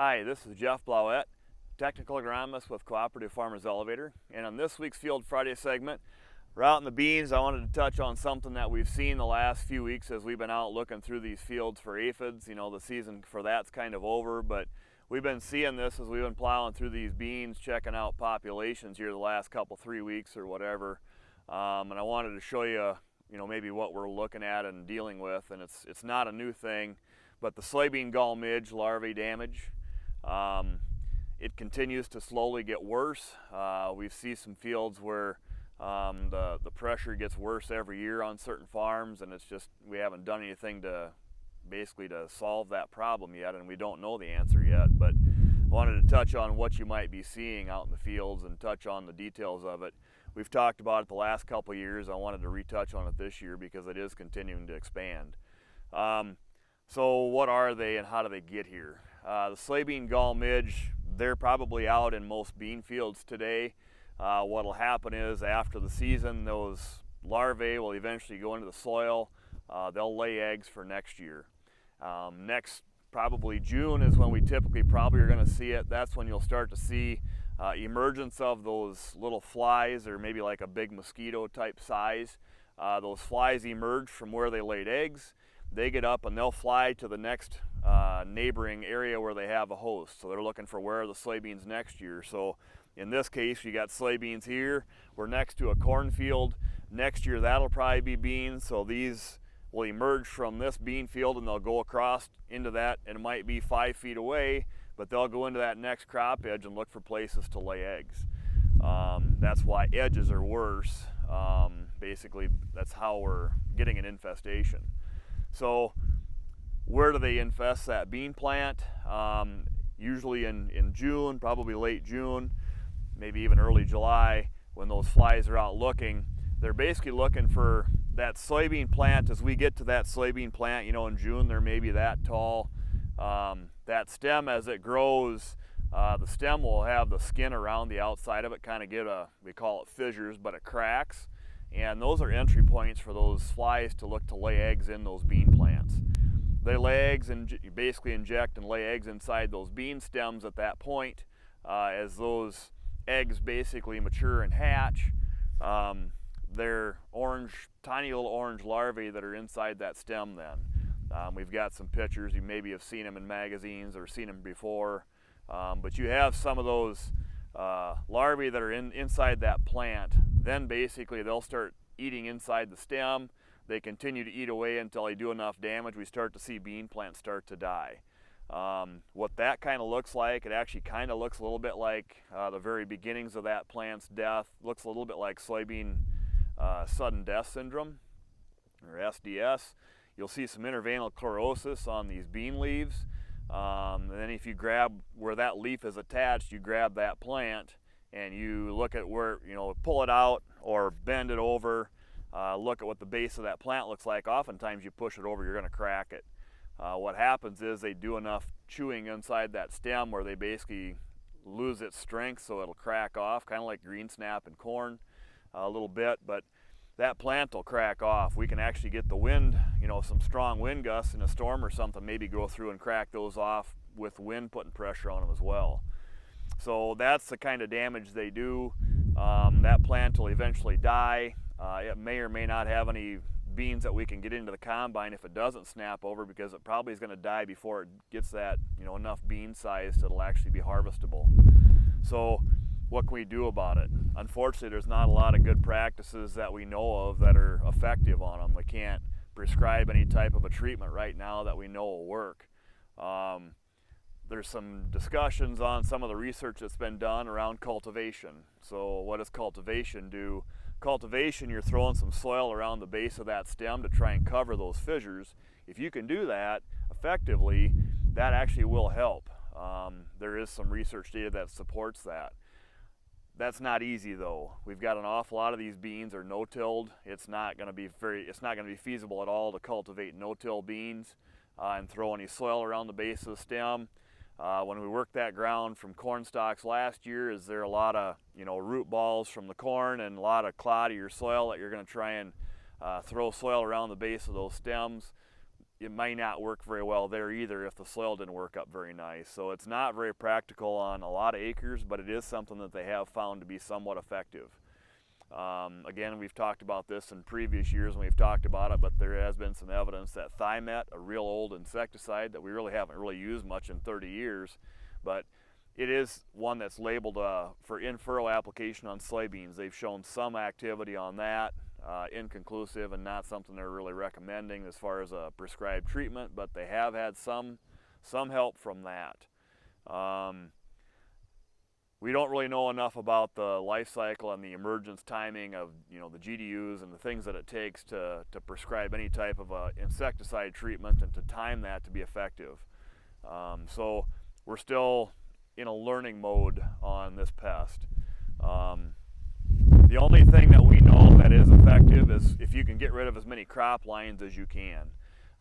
Hi, this is Jeff Blauette, technical agronomist with Cooperative Farmers Elevator, and on this week's Field Friday segment, we're out in the beans. I wanted to touch on something that we've seen the last few weeks as we've been out looking through these fields for aphids. You know, the season for that's kind of over, but we've been seeing this as we've been plowing through these beans, checking out populations here the last couple, 3 weeks or whatever. And I wanted to show you, maybe what we're looking at and dealing with, and it's not a new thing, but the soybean gall midge larvae damage. It continues to slowly get worse. We see some fields where the pressure gets worse every year on certain farms, and it's just we haven't done anything to solve that problem yet, and we don't know the answer yet. But I wanted to touch on what you might be seeing out in the fields and touch on the details of it. We've talked about it the last couple of years. I wanted to retouch on it this year because it is continuing to expand. So what are they and how do they get here? The soybean gall midge, they're probably out in most bean fields today. What'll happen is after the season, those larvae will eventually go into the soil. They'll lay eggs for next year. Next, probably June is when we typically probably are going to see it. That's when you'll start to see emergence of those little flies, or maybe like a big mosquito type size. Those flies emerge from where they laid eggs. They get up and they'll fly to the next neighboring area where they have a host. So they're looking for where are the soybeans next year. So in this case, you got soybeans here. We're next to a cornfield. Next year, that'll probably be beans. So these will emerge from this bean field and they'll go across into that, and it might be 5 feet away, but they'll go into that next crop edge and look for places to lay eggs. That's why edges are worse. Basically, that's how we're getting an infestation. So where do they infest that bean plant? Usually in June, probably late June, maybe even early July, when those flies are out looking. They're basically looking for that soybean plant. As we get to that soybean plant, in June, they're maybe that tall. That stem, as it grows, the stem will have the skin around the outside of it kind of get we call it fissures, but it cracks. And those are entry points for those flies to look to lay eggs in those bean plants. They lay eggs and basically inject and lay eggs inside those bean stems at that point. As those eggs basically mature and hatch, they're orange, tiny little orange larvae that are inside that stem then. We've got some pictures. You maybe have seen them in magazines or seen them before. But you have some of those larvae that are inside that plant. Then basically they'll start eating inside the stem. They continue to eat away until they do enough damage. We start to see bean plants start to die. What that kind of looks like, it actually kind of looks a little bit like the very beginnings of that plant's death. Looks a little bit like soybean sudden death syndrome, or SDS. You'll see some interveinal chlorosis on these bean leaves. And then if you grab where that leaf is attached, you grab that plant and you look at where, pull it out or bend it over, look at what the base of that plant looks like. Oftentimes you push it over, you're going to crack it. What happens is they do enough chewing inside that stem where they basically lose its strength, so it'll crack off, kind of like green snap and corn a little bit, but that plant will crack off. We can actually get the wind, some strong wind gusts in a storm or something, maybe go through and crack those off with wind putting pressure on them as well. So that's the kind of damage they do. That plant will eventually die. It may or may not have any beans that we can get into the combine if it doesn't snap over, because it probably is going to die before it gets that enough bean size that it'll actually be harvestable. So what can we do about it? Unfortunately, there's not a lot of good practices that we know of that are effective on them. We can't prescribe any type of a treatment right now that we know will work. There's some discussions on some of the research that's been done around cultivation. So what does cultivation do? Cultivation, you're throwing some soil around the base of that stem to try and cover those fissures. If you can do that effectively, that actually will help. There is some research data that supports that. That's not easy though. We've got an awful lot of these beans are no-tilled. It's not going to be feasible at all to cultivate no-till beans and throw any soil around the base of the stem. When we worked that ground from corn stalks last year, is there a lot of root balls from the corn and a lot of cloddier soil that you're going to try and throw soil around the base of those stems? it may not work very well there either if the soil didn't work up very nice. So it's not very practical on a lot of acres, but it is something that they have found to be somewhat effective. Again, we've talked about this in previous years when we've talked about it, but there has been some evidence that Thimet, a real old insecticide that we really haven't used much in 30 years, but it is one that's labeled for in-furrow application on soybeans. They've shown some activity on that, inconclusive and not something they're really recommending as far as a prescribed treatment, but they have had some help from that. We don't really know enough about the life cycle and the emergence timing of the GDUs and the things that it takes to prescribe any type of insecticide treatment and to time that to be effective. So we're still in a learning mode on this pest. The only thing that we know that is effective is if you can get rid of as many crop lines as you can.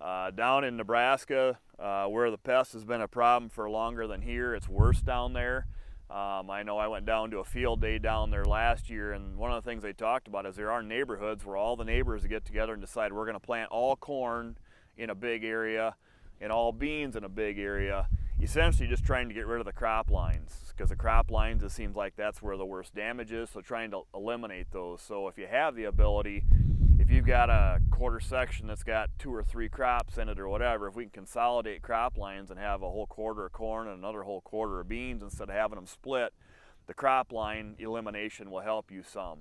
Down in Nebraska, where the pest has been a problem for longer than here, it's worse down there. I know I went down to a field day down there last year, and one of the things they talked about is there are neighborhoods where all the neighbors get together and decide we're going to plant all corn in a big area and all beans in a big area, essentially just trying to get rid of the crop lines, because the crop lines, it seems like that's where the worst damage is, so trying to eliminate those. So if you have the ability, if you've got a quarter section that's got 2 or 3 crops in it or whatever, if we can consolidate crop lines and have a whole quarter of corn and another whole quarter of beans instead of having them split, the crop line elimination will help you some.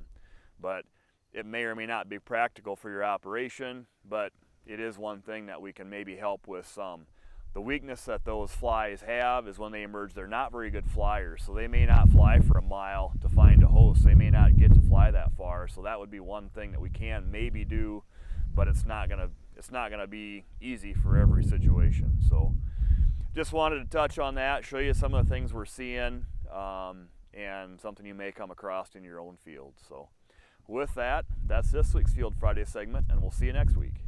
But it may or may not be practical for your operation, but it is one thing that we can maybe help with some. The weakness that those flies have is when they emerge, they're not very good flyers, so they may not fly for a mile to find a host. They may not get to fly that far, so that would be one thing that we can maybe do, but it's not gonna be easy for every situation. So just wanted to touch on that, show you some of the things we're seeing, and something you may come across in your own field. So with that, that's this week's Field Friday segment, and we'll see you next week.